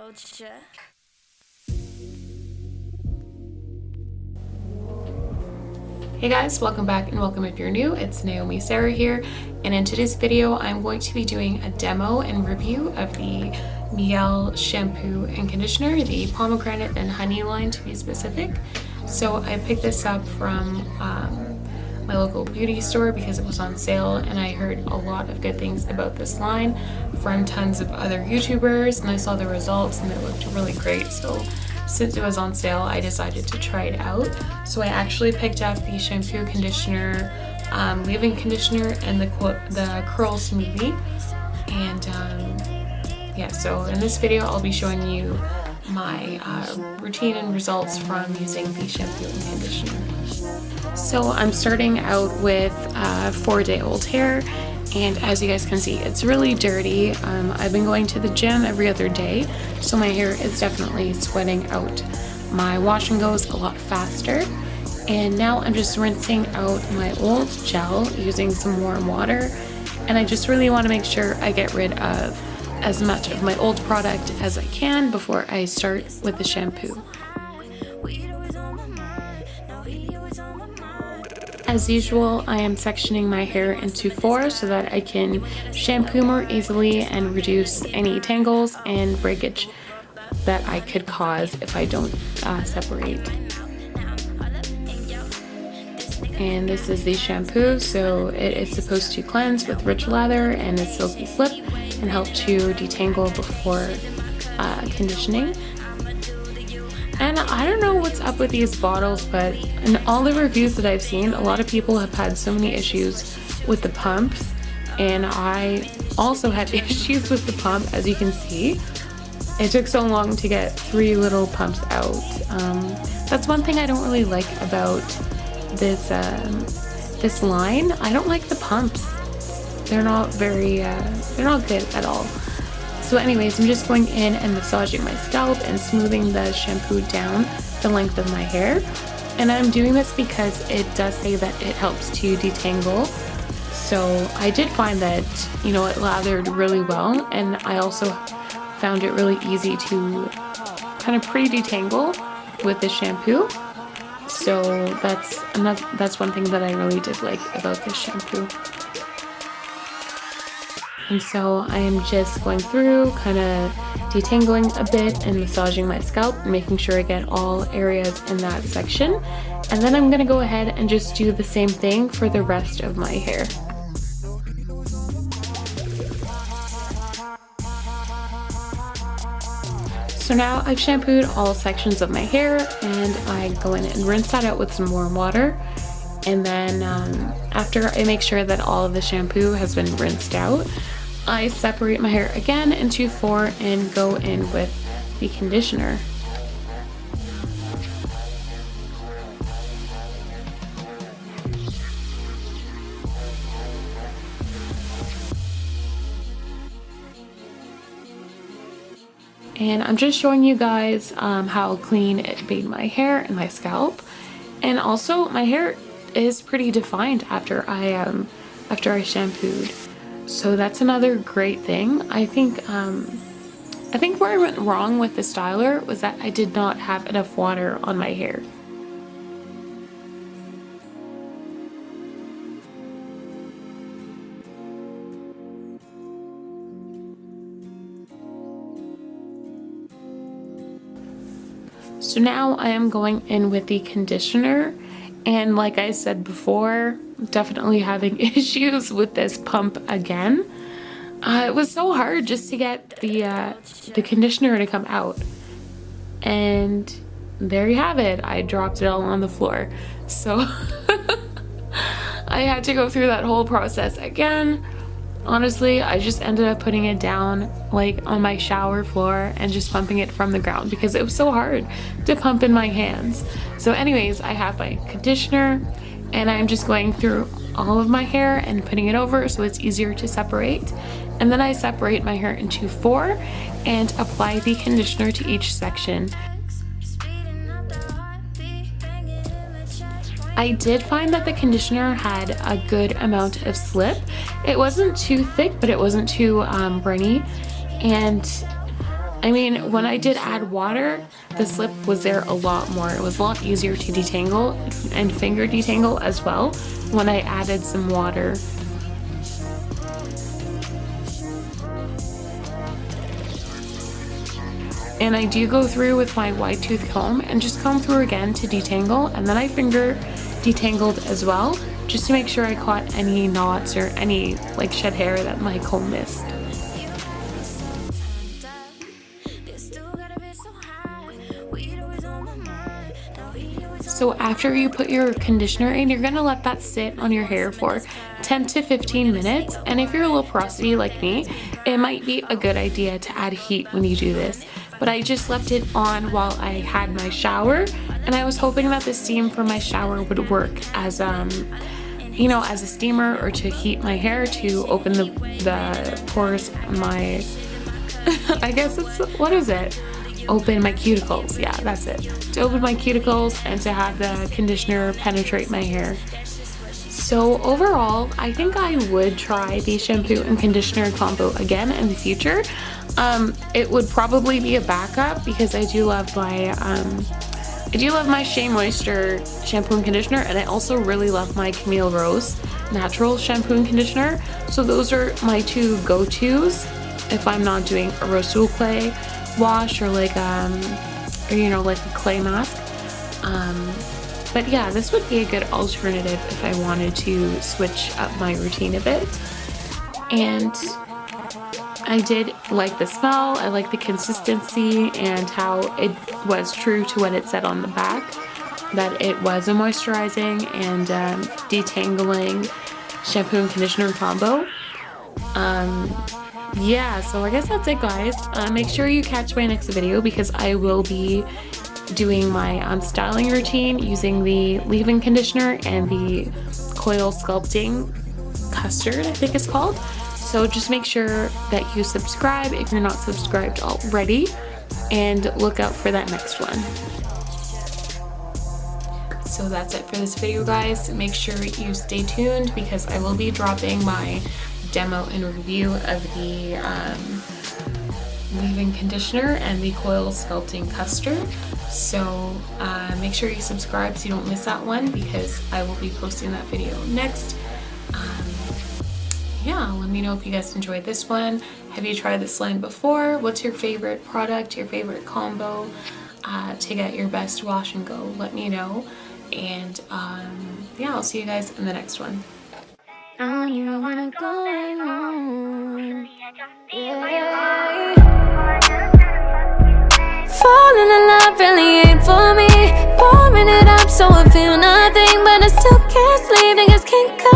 culture. Hey guys, welcome back and welcome if you're new. It's Naomi Sarah here, and in today's video I'm going to be doing a demo and review of the Mielle shampoo and conditioner, the pomegranate and honey line to be specific. So I picked this up from my local beauty store because it was on sale, and I heard a lot of good things about this line from tons of other YouTubers, and I saw the results and it looked really great. So since it was on sale, I decided to try it out. So I actually picked up the shampoo, conditioner, leave-in conditioner, and the curl smoothie. And yeah, so in this video I'll be showing you my routine and results from using the shampoo and conditioner. So I'm starting out with 4-day-old hair, and as you guys can see, it's really dirty. I've been going to the gym every other day, so my hair is definitely sweating out. My wash and go is a lot faster, and now I'm just rinsing out my old gel using some warm water, and I just really want to make sure I get rid of as much of my old product as I can before I start with the shampoo. As usual, I am sectioning my hair into 4 so that I can shampoo more easily and reduce any tangles and breakage that I could cause if I don't separate. And this is the shampoo, so it is supposed to cleanse with rich lather and a silky slip and help to detangle before conditioning. And I don't know what's up with these bottles, but in all the reviews that I've seen, a lot of people have had so many issues with the pumps, and I also had issues with the pump. As you can see, it took so long to get 3 little pumps out. That's one thing I don't really like about this this line. I don't like the pumps. They're not very they're not good at all. So anyways, I'm just going in and massaging my scalp and smoothing the shampoo down the length of my hair. And I'm doing this because it does say that it helps to detangle. So I did find that, you know, it lathered really well, and I also found it really easy to kind of pre-detangle with the shampoo. So that's one thing that I really did like about this shampoo. And so I am just going through, kind of detangling a bit and massaging my scalp and making sure I get all areas in that section. And then I'm going to go ahead and just do the same thing for the rest of my hair. So now I've shampooed all sections of my hair, and I go in and rinse that out with some warm water. And then after I make sure that all of the shampoo has been rinsed out, I separate my hair again into 4 and go in with the conditioner. And I'm just showing you guys how clean it made my hair and my scalp. And also my hair is pretty defined after I shampooed. So that's another great thing. I think where I went wrong with the styler was that I did not have enough water on my hair. So now I am going in with the conditioner, and like I said before, definitely having issues with this pump again. It was so hard just to get the conditioner to come out, and there you have it. I dropped it all on the floor, so I had to go through that whole process again. Honestly, I just ended up putting it down like on my shower floor and just pumping it from the ground because it was so hard to pump in my hands. So anyways, I have my conditioner, and I'm just going through all of my hair and putting it over so it's easier to separate. And then I separate my hair into 4 and apply the conditioner to each section. I did find that the conditioner had a good amount of slip. It wasn't too thick, but it wasn't too runny. And I mean, when I did add water, the slip was there a lot more. It was a lot easier to detangle and finger detangle as well when I added some water. And I do go through with my wide tooth comb and just comb through again to detangle, and then I finger detangled as well, just to make sure I caught any knots or any like shed hair that my comb missed. So after you put your conditioner in, you're gonna let that sit on your hair for 10 to 15 minutes. And if you're a little porosity like me, it might be a good idea to add heat when you do this. But I just left it on while I had my shower, and I was hoping that the steam from my shower would work as you know, as a steamer, or to heat my hair, to open the pores on my I guess it's, what is it? Open my cuticles. Yeah, that's it. To open my cuticles and to have the conditioner penetrate my hair. So overall, I think I would try the shampoo and conditioner combo again in the future. It would probably be a backup because I do love my Shea Moisture shampoo and conditioner, and I also really love my Camille Rose natural shampoo and conditioner. So those are my two go-tos if I'm not doing a rose tool clay wash or like or you know, like a clay mask. But yeah, this would be a good alternative if I wanted to switch up my routine a bit. And I did like the smell, I like the consistency, and how it was true to what it said on the back, that it was a moisturizing and detangling shampoo and conditioner combo. Yeah, so I guess that's it, guys. Make sure you catch my next video because I will be doing my styling routine using the leave-in conditioner and the coil sculpting custard, I think it's called. So just make sure that you subscribe if you're not subscribed already, and look out for that next one. So that's it for this video, guys. Make sure you stay tuned because I will be dropping my demo and review of the leave-in conditioner and the coil sculpting custard. So make sure you subscribe so you don't miss that one, because I will be posting that video next. Yeah, let me know if you guys enjoyed this one. Have you tried this line before? What's your favorite product, your favorite combo to get your best wash and go? Let me know. And yeah, I'll see you guys in the next one. I don't wanna go home. Yeah. Falling in love really ain't for me. Pouring it up so I feel nothing, but I still can't sleep. Niggas can't come.